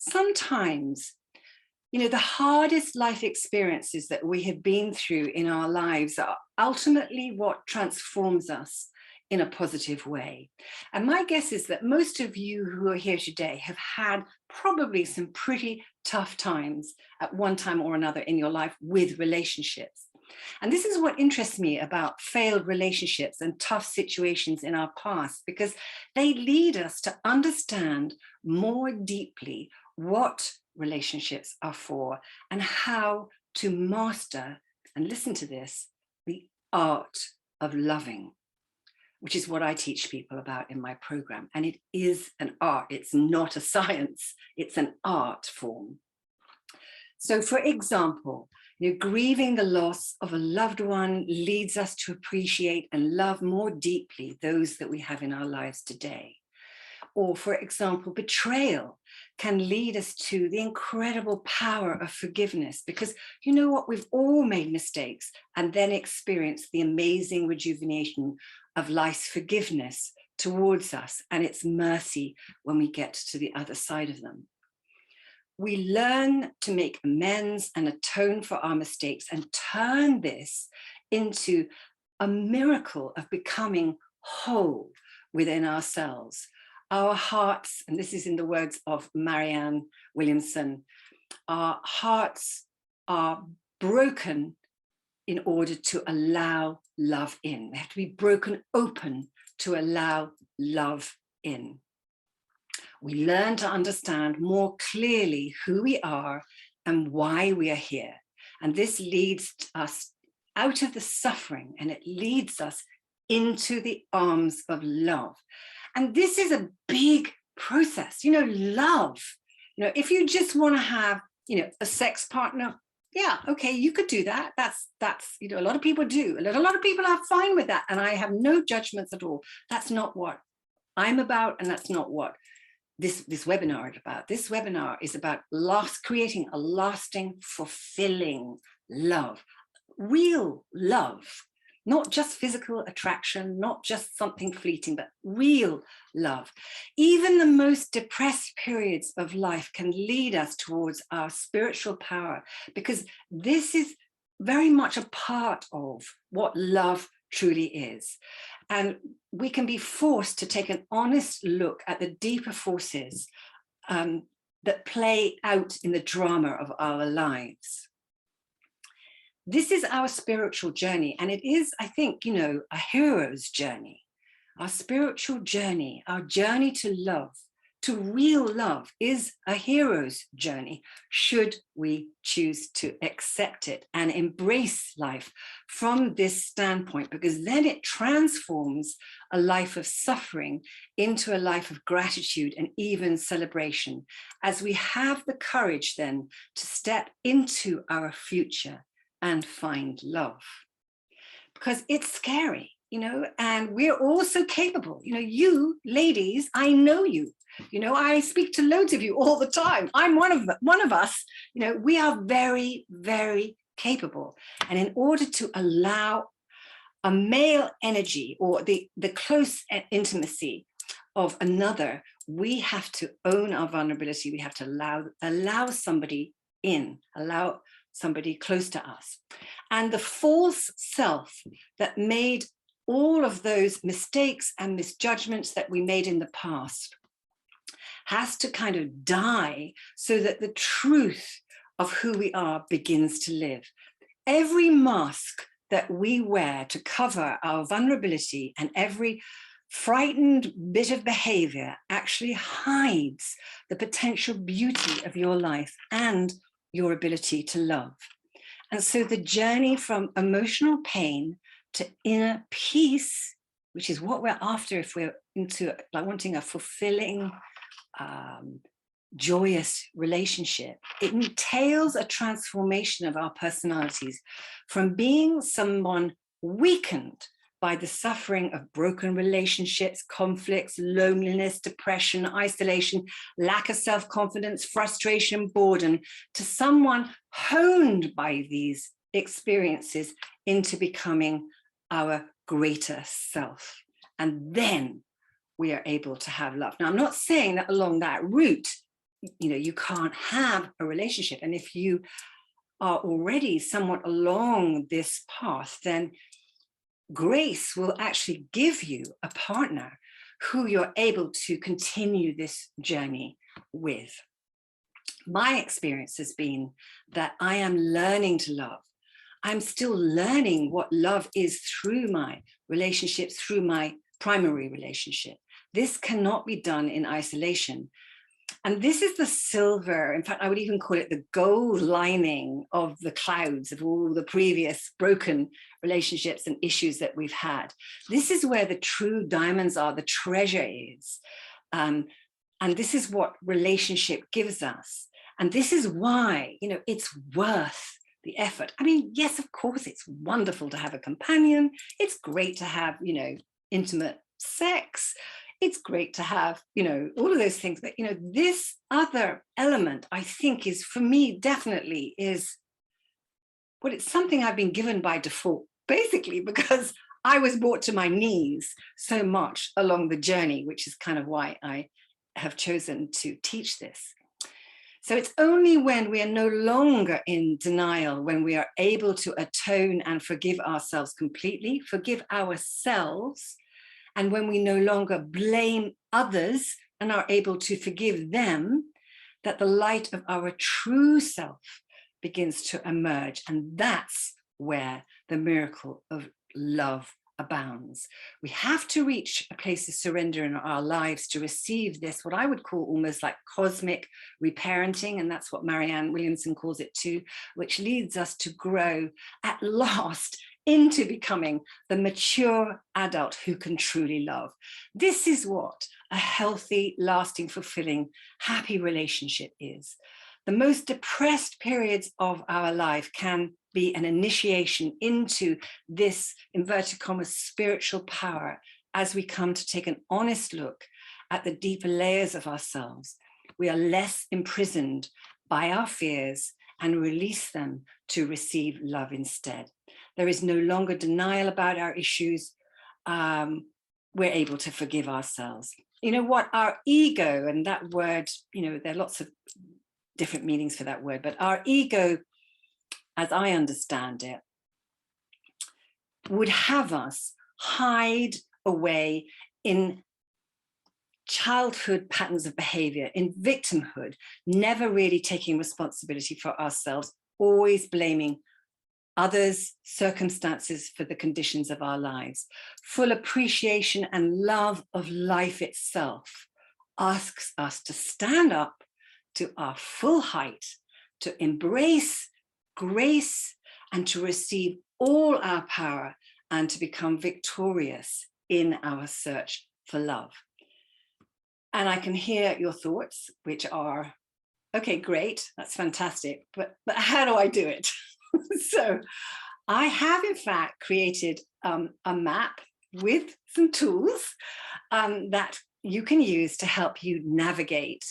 sometimes, the hardest life experiences that we have been through in our lives are ultimately what transforms us in a positive way. And my guess is that most of you who are here today have had probably some pretty tough times at one time or another in your life with relationships. And this is what interests me about failed relationships and tough situations in our past, because they lead us to understand more deeply what relationships are for and how to master, and listen to this, the art of loving, which is what I teach people about in my program. And it is an art. It's not a science. It's an art form. So for example, grieving the loss of a loved one leads us to appreciate and love more deeply those that we have in our lives today. Or for example, betrayal can lead us to the incredible power of forgiveness, because you know what, we've all made mistakes and then experienced the amazing rejuvenation of life's forgiveness towards us and its mercy when we get to the other side of them. We learn to make amends and atone for our mistakes and turn this into a miracle of becoming whole within ourselves. Our hearts, and this is in the words of Marianne Williamson, our hearts are broken in order to allow love in. They have to be broken open to allow love in. We learn to understand more clearly who we are and why we are here. And this leads us out of the suffering, and it leads us into the arms of love. And this is a big process, love. If you just want to have, a sex partner, yeah, okay, you could do that. That's, a lot of people do. A lot of people are fine with that. And I have no judgments at all. That's not what I'm about. And that's not what this webinar is about. This webinar is about creating a lasting, fulfilling love, real love, not just physical attraction, not just something fleeting, but real love. Even the most depressed periods of life can lead us towards our spiritual power, because this is very much a part of what love truly is. And we can be forced to take an honest look at the deeper forces that play out in the drama of our lives. This is our spiritual journey, and it is, I think, a hero's journey. Our spiritual journey, our journey to love, to real love, is a hero's journey, should we choose to accept it and embrace life from this standpoint, because then it transforms a life of suffering into a life of gratitude and even celebration, as we have the courage then to step into our future and find love. Because it's scary, and we're all so capable. You ladies, I know you. I speak to loads of you all the time. I'm one of us. We are very, very capable. And in order to allow a male energy or the close intimacy of another, we have to own our vulnerability. We have to allow somebody in, allow somebody close to us. And the false self that made all of those mistakes and misjudgments that we made in the past has to kind of die so that the truth of who we are begins to live. Every mask that we wear to cover our vulnerability and every frightened bit of behavior actually hides the potential beauty of your life and your ability to love. And so the journey from emotional pain to inner peace, which is what we're after if we're into wanting a fulfilling, joyous relationship, it entails a transformation of our personalities from being someone weakened by the suffering of broken relationships, conflicts, loneliness, depression, isolation, lack of self-confidence, frustration, boredom, to someone honed by these experiences into becoming our greater self. And then we are able to have love. Now, I'm not saying that along that route, you can't have a relationship. And if you are already somewhat along this path, then grace will actually give you a partner who you're able to continue this journey with. My experience has been that I am learning to love. I'm still learning what love is through my relationships, through my primary relationship. This cannot be done in isolation. And this is the silver, in fact, I would even call it the gold lining of the clouds of all the previous broken relationships and issues that we've had. This is where the true diamonds are, the treasure is. And this is what relationship gives us. And this is why, it's worth the effort. I mean, yes, of course, it's wonderful to have a companion. It's great to have, intimate sex. It's great to have, all of those things. But, this other element, I think, is, for me, definitely is, well, it's something I've been given by default, basically, because I was brought to my knees so much along the journey, which is kind of why I have chosen to teach this. So it's only when we are no longer in denial, when we are able to atone and forgive ourselves completely, forgive ourselves, and when we no longer blame others and are able to forgive them, that the light of our true self begins to emerge. And that's where the miracle of love abounds. We have to reach a place of surrender in our lives to receive this, what I would call almost like cosmic reparenting, and that's what Marianne Williamson calls it too, which leads us to grow at last into becoming the mature adult who can truly love. This is what a healthy, lasting, fulfilling, happy relationship is. The most depressed periods of our life can be an initiation into this, inverted commas, spiritual power as we come to take an honest look at the deeper layers of ourselves. We are less imprisoned by our fears and release them to receive love instead. There is no longer denial about our issues. We're able to forgive ourselves. You know what? Our ego, and that word, there are lots of different meanings for that word, but our ego, as I understand it, would have us hide away in childhood patterns of behavior, in victimhood, never really taking responsibility for ourselves, always blaming others, circumstances for the conditions of our lives. Full appreciation and love of life itself asks us to stand up to our full height, to embrace grace, and to receive all our power, and to become victorious in our search for love. And I can hear your thoughts, which are, okay, great, that's fantastic, but how do I do it? So I have, in fact, created a map with some tools that you can use to help you navigate